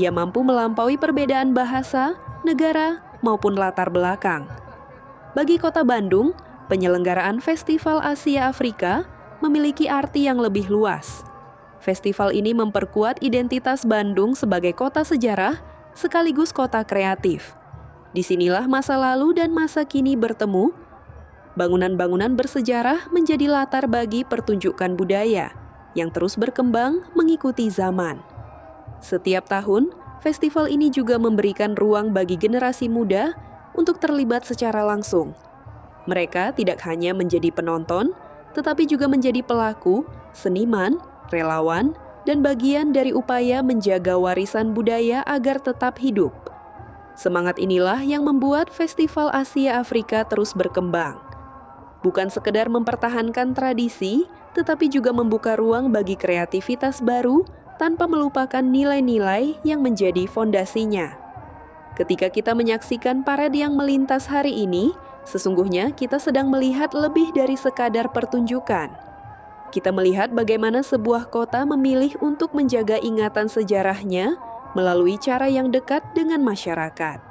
Speaker 1: Ia mampu melampaui perbedaan bahasa, negara, maupun latar belakang. Bagi Kota Bandung, penyelenggaraan Festival Asia Afrika memiliki arti yang lebih luas. Festival ini memperkuat identitas Bandung sebagai kota sejarah sekaligus kota kreatif. Disinilah masa lalu dan masa kini bertemu. Bangunan-bangunan bersejarah menjadi latar bagi pertunjukan budaya yang terus berkembang mengikuti zaman. Setiap tahun, festival ini juga memberikan ruang bagi generasi muda untuk terlibat secara langsung. Mereka tidak hanya menjadi penonton, tetapi juga menjadi pelaku, seniman, relawan, dan bagian dari upaya menjaga warisan budaya agar tetap hidup. Semangat inilah yang membuat Festival Asia Afrika terus berkembang. Bukan sekedar mempertahankan tradisi, tetapi juga membuka ruang bagi kreativitas baru tanpa melupakan nilai-nilai yang menjadi fondasinya. Ketika kita menyaksikan parade yang melintas hari ini, sesungguhnya kita sedang melihat lebih dari sekadar pertunjukan. Kita melihat bagaimana sebuah kota memilih untuk menjaga ingatan sejarahnya melalui cara yang dekat dengan masyarakat.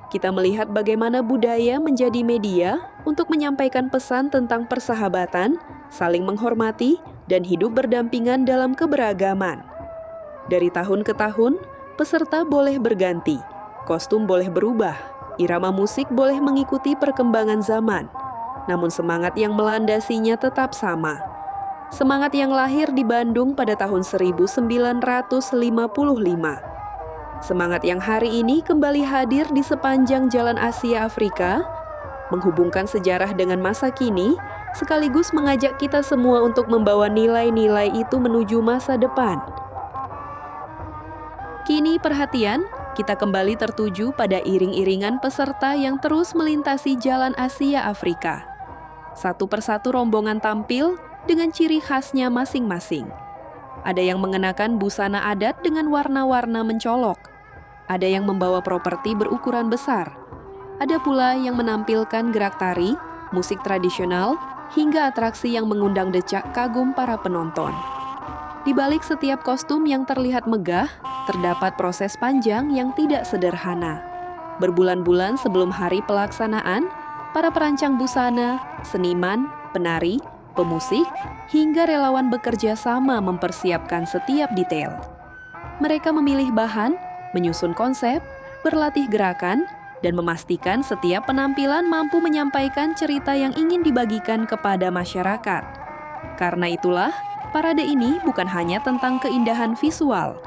Speaker 1: Kita melihat bagaimana budaya menjadi media untuk menyampaikan pesan tentang persahabatan, saling menghormati, dan hidup berdampingan dalam keberagaman. Dari tahun ke tahun, peserta boleh berganti, kostum boleh berubah, irama musik boleh mengikuti perkembangan zaman. Namun semangat yang melandasinya tetap sama. Semangat yang lahir di Bandung pada tahun 1955. Semangat yang hari ini kembali hadir di sepanjang Jalan Asia Afrika, menghubungkan sejarah dengan masa kini, sekaligus mengajak kita semua untuk membawa nilai-nilai itu menuju masa depan. Kini perhatian, kita kembali tertuju pada iring-iringan peserta yang terus melintasi Jalan Asia Afrika. Satu persatu rombongan tampil dengan ciri khasnya masing-masing. Ada yang mengenakan busana adat dengan warna-warna mencolok. Ada yang membawa properti berukuran besar. Ada pula yang menampilkan gerak tari, musik tradisional, hingga atraksi yang mengundang decak kagum para penonton. Di balik setiap kostum yang terlihat megah, terdapat proses panjang yang tidak sederhana. Berbulan-bulan sebelum hari pelaksanaan, para perancang busana, seniman, penari, pemusik, hingga relawan bekerja sama mempersiapkan setiap detail. Mereka memilih bahan, menyusun konsep, berlatih gerakan, dan memastikan setiap penampilan mampu menyampaikan cerita yang ingin dibagikan kepada masyarakat. Karena itulah, parade ini bukan hanya tentang keindahan visual.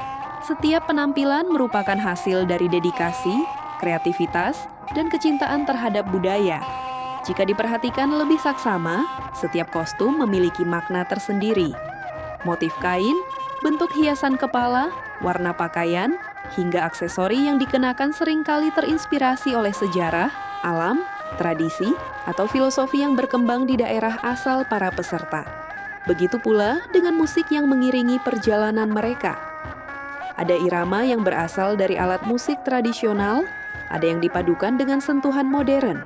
Speaker 1: Setiap penampilan merupakan hasil dari dedikasi, kreativitas, dan kecintaan terhadap budaya. Jika diperhatikan lebih saksama, setiap kostum memiliki makna tersendiri. Motif kain, bentuk hiasan kepala, warna pakaian, hingga aksesori yang dikenakan seringkali terinspirasi oleh sejarah, alam, tradisi, atau filosofi yang berkembang di daerah asal para peserta. Begitu pula dengan musik yang mengiringi perjalanan mereka. Ada irama yang berasal dari alat musik tradisional, ada yang dipadukan dengan sentuhan modern.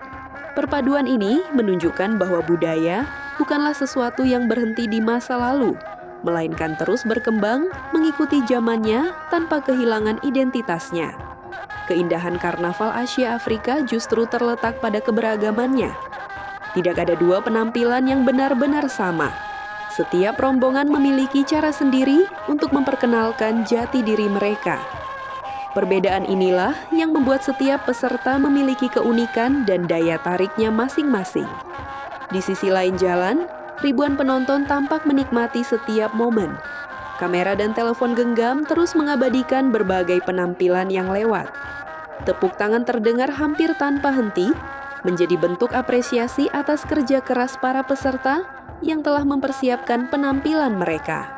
Speaker 1: Perpaduan ini menunjukkan bahwa budaya bukanlah sesuatu yang berhenti di masa lalu, melainkan terus berkembang mengikuti zamannya tanpa kehilangan identitasnya. Keindahan Karnaval Asia Afrika justru terletak pada keberagamannya. Tidak ada dua penampilan yang benar-benar sama. Setiap rombongan memiliki cara sendiri untuk memperkenalkan jati diri mereka. Perbedaan inilah yang membuat setiap peserta memiliki keunikan dan daya tariknya masing-masing. Di sisi lain jalan, ribuan penonton tampak menikmati setiap momen. Kamera dan telepon genggam terus mengabadikan berbagai penampilan yang lewat. Tepuk tangan terdengar hampir tanpa henti, menjadi bentuk apresiasi atas kerja keras para peserta yang telah mempersiapkan penampilan mereka.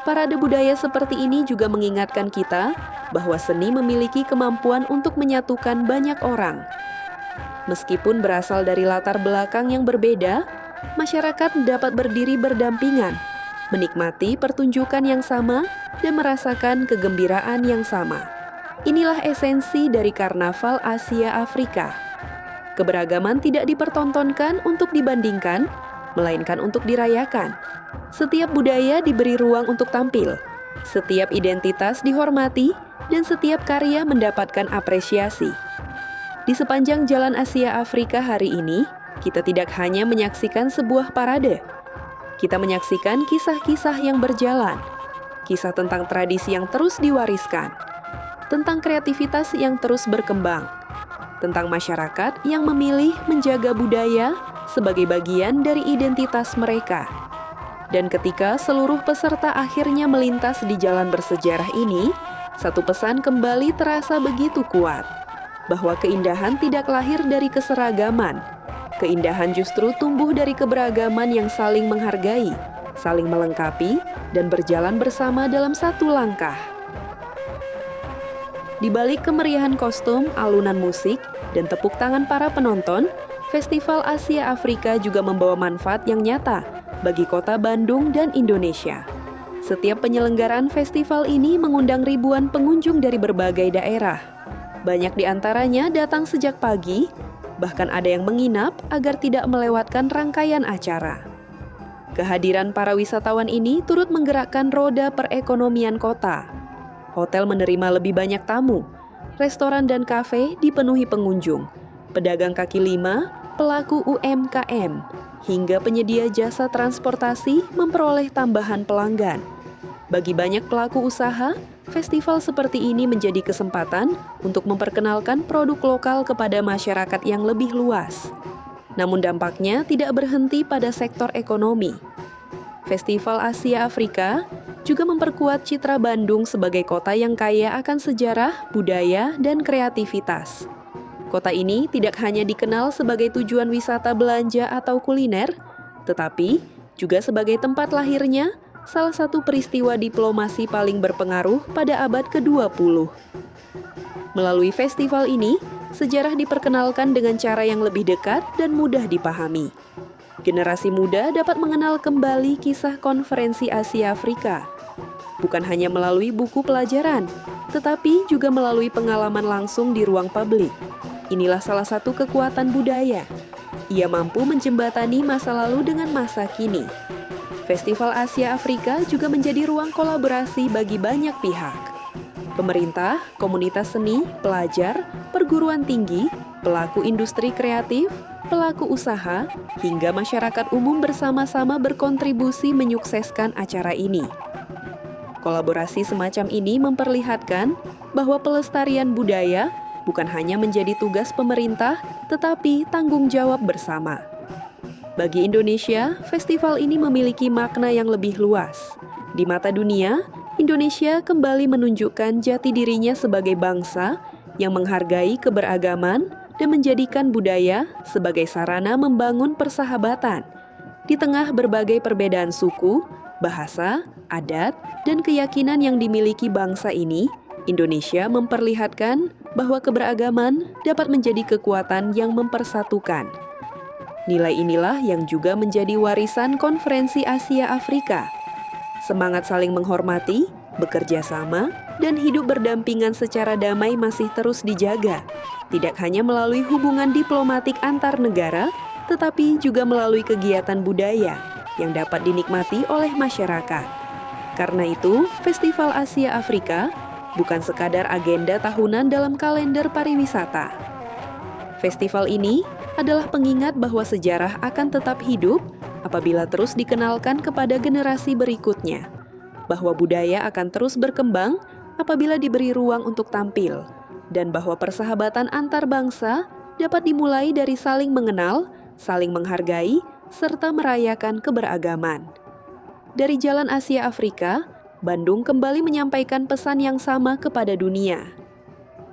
Speaker 1: Parade budaya seperti ini juga mengingatkan kita bahwa seni memiliki kemampuan untuk menyatukan banyak orang. Meskipun berasal dari latar belakang yang berbeda, masyarakat dapat berdiri berdampingan, menikmati pertunjukan yang sama, dan merasakan kegembiraan yang sama. Inilah esensi dari Karnaval Asia Afrika. Keberagaman tidak dipertontonkan untuk dibandingkan, melainkan untuk dirayakan. Setiap budaya diberi ruang untuk tampil, setiap identitas dihormati, dan setiap karya mendapatkan apresiasi. Di sepanjang Jalan Asia Afrika hari ini, kita tidak hanya menyaksikan sebuah parade. Kita menyaksikan kisah-kisah yang berjalan, kisah tentang tradisi yang terus diwariskan, tentang kreativitas yang terus berkembang, tentang masyarakat yang memilih menjaga budaya sebagai bagian dari identitas mereka. Dan ketika seluruh peserta akhirnya melintas di jalan bersejarah ini, satu pesan kembali terasa begitu kuat, bahwa keindahan tidak lahir dari keseragaman. Keindahan justru tumbuh dari keberagaman yang saling menghargai, saling melengkapi, dan berjalan bersama dalam satu langkah. Di balik kemeriahan kostum, alunan musik, dan tepuk tangan para penonton, Festival Asia Afrika juga membawa manfaat yang nyata bagi kota Bandung dan Indonesia. Setiap penyelenggaraan festival ini mengundang ribuan pengunjung dari berbagai daerah. Banyak di antaranya datang sejak pagi, bahkan ada yang menginap agar tidak melewatkan rangkaian acara. Kehadiran para wisatawan ini turut menggerakkan roda perekonomian kota. Hotel menerima lebih banyak tamu, restoran dan kafe dipenuhi pengunjung, pedagang kaki lima, pelaku UMKM, hingga penyedia jasa transportasi memperoleh tambahan pelanggan. Bagi banyak pelaku usaha, festival seperti ini menjadi kesempatan untuk memperkenalkan produk lokal kepada masyarakat yang lebih luas. Namun dampaknya tidak berhenti pada sektor ekonomi. Festival Asia Afrika juga memperkuat citra Bandung sebagai kota yang kaya akan sejarah, budaya, dan kreativitas. Kota ini tidak hanya dikenal sebagai tujuan wisata belanja atau kuliner, tetapi juga sebagai tempat lahirnya salah satu peristiwa diplomasi paling berpengaruh pada abad ke-20. Melalui festival ini, sejarah diperkenalkan dengan cara yang lebih dekat dan mudah dipahami. Generasi muda dapat mengenal kembali kisah Konferensi Asia Afrika, bukan hanya melalui buku pelajaran, tetapi juga melalui pengalaman langsung di ruang publik. Inilah salah satu kekuatan budaya. Ia mampu menjembatani masa lalu dengan masa kini. Festival Asia Afrika juga menjadi ruang kolaborasi bagi banyak pihak. Pemerintah, komunitas seni, pelajar, perguruan tinggi, pelaku industri kreatif, pelaku usaha, hingga masyarakat umum bersama-sama berkontribusi menyukseskan acara ini. Kolaborasi semacam ini memperlihatkan bahwa pelestarian budaya bukan hanya menjadi tugas pemerintah, tetapi tanggung jawab bersama. Bagi Indonesia, festival ini memiliki makna yang lebih luas. Di mata dunia, Indonesia kembali menunjukkan jati dirinya sebagai bangsa yang menghargai keberagaman dan menjadikan budaya sebagai sarana membangun persahabatan. Di tengah berbagai perbedaan suku, bahasa, adat, dan keyakinan yang dimiliki bangsa ini, Indonesia memperlihatkan bahwa keberagaman dapat menjadi kekuatan yang mempersatukan. Nilai inilah yang juga menjadi warisan Konferensi Asia Afrika. Semangat saling menghormati, bekerja sama, dan hidup berdampingan secara damai masih terus dijaga. Tidak hanya melalui hubungan diplomatik antar negara, tetapi juga melalui kegiatan budaya yang dapat dinikmati oleh masyarakat. Karena itu, Festival Asia Afrika bukan sekadar agenda tahunan dalam kalender pariwisata. Festival ini adalah pengingat bahwa sejarah akan tetap hidup apabila terus dikenalkan kepada generasi berikutnya, bahwa budaya akan terus berkembang apabila diberi ruang untuk tampil, dan bahwa persahabatan antar bangsa dapat dimulai dari saling mengenal, saling menghargai, serta merayakan keberagaman. Dari Jalan Asia Afrika, Bandung kembali menyampaikan pesan yang sama kepada dunia,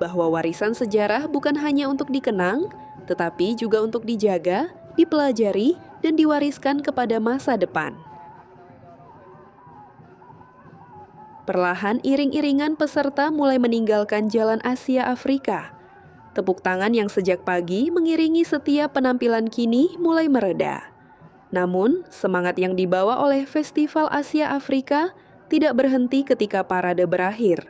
Speaker 1: bahwa warisan sejarah bukan hanya untuk dikenang, tetapi juga untuk dijaga, dipelajari, dan diwariskan kepada masa depan. Perlahan iring-iringan peserta mulai meninggalkan Jalan Asia Afrika. Tepuk tangan yang sejak pagi mengiringi setiap penampilan kini mulai mereda. Namun, semangat yang dibawa oleh Festival Asia Afrika tidak berhenti ketika parade berakhir.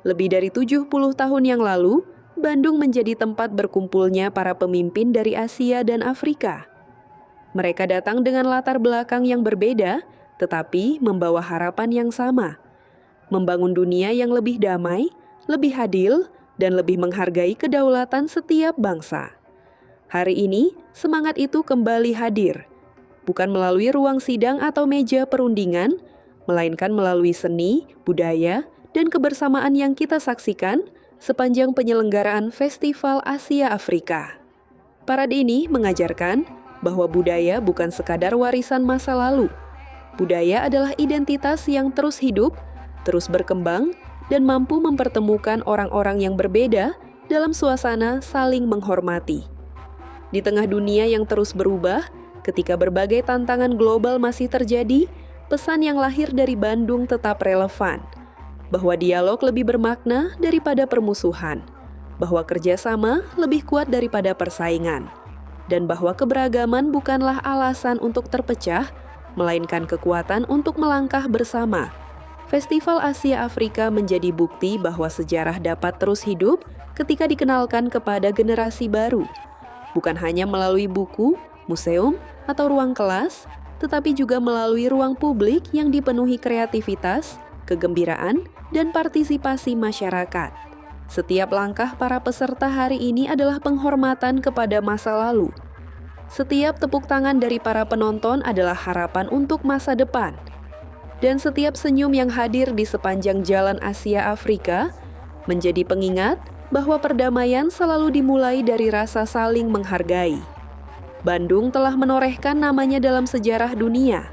Speaker 1: Lebih dari 70 tahun yang lalu, Bandung menjadi tempat berkumpulnya para pemimpin dari Asia dan Afrika. Mereka datang dengan latar belakang yang berbeda, tetapi membawa harapan yang sama. Membangun dunia yang lebih damai, lebih adil, dan lebih menghargai kedaulatan setiap bangsa. Hari ini, semangat itu kembali hadir, bukan melalui ruang sidang atau meja perundingan, melainkan melalui seni, budaya, dan kebersamaan yang kita saksikan sepanjang penyelenggaraan Festival Asia Afrika. Parade ini mengajarkan bahwa budaya bukan sekadar warisan masa lalu. Budaya adalah identitas yang terus hidup, terus berkembang, dan mampu mempertemukan orang-orang yang berbeda dalam suasana saling menghormati. Di tengah dunia yang terus berubah, ketika berbagai tantangan global masih terjadi, pesan yang lahir dari Bandung tetap relevan, bahwa dialog lebih bermakna daripada permusuhan, bahwa kerjasama lebih kuat daripada persaingan, dan bahwa keberagaman bukanlah alasan untuk terpecah, melainkan kekuatan untuk melangkah bersama. Festival Asia Afrika menjadi bukti bahwa sejarah dapat terus hidup ketika dikenalkan kepada generasi baru, bukan hanya melalui buku, museum, atau ruang kelas, tetapi juga melalui ruang publik yang dipenuhi kreativitas, kegembiraan, dan partisipasi masyarakat. Setiap langkah para peserta hari ini adalah penghormatan kepada masa lalu. Setiap tepuk tangan dari para penonton adalah harapan untuk masa depan. Dan setiap senyum yang hadir di sepanjang jalan Asia Afrika menjadi pengingat bahwa perdamaian selalu dimulai dari rasa saling menghargai. Bandung telah menorehkan namanya dalam sejarah dunia.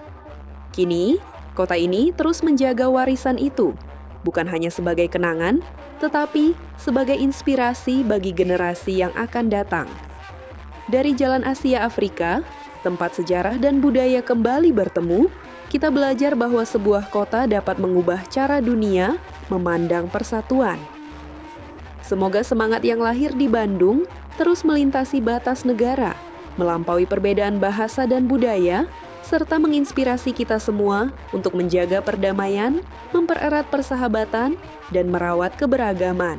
Speaker 1: Kini, kota ini terus menjaga warisan itu, bukan hanya sebagai kenangan, tetapi sebagai inspirasi bagi generasi yang akan datang. Dari Jalan Asia Afrika, tempat sejarah dan budaya kembali bertemu, kita belajar bahwa sebuah kota dapat mengubah cara dunia memandang persatuan. Semoga semangat yang lahir di Bandung terus melintasi batas negara, melampaui perbedaan bahasa dan budaya, serta menginspirasi kita semua untuk menjaga perdamaian, mempererat persahabatan, dan merawat keberagaman.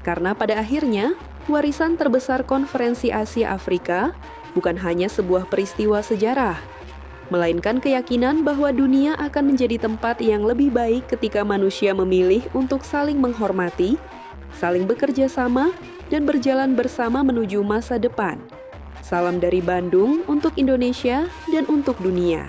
Speaker 1: Karena pada akhirnya, warisan terbesar Konferensi Asia Afrika bukan hanya sebuah peristiwa sejarah, melainkan keyakinan bahwa dunia akan menjadi tempat yang lebih baik ketika manusia memilih untuk saling menghormati, saling bekerja sama, dan berjalan bersama menuju masa depan. Salam dari Bandung untuk Indonesia dan untuk dunia.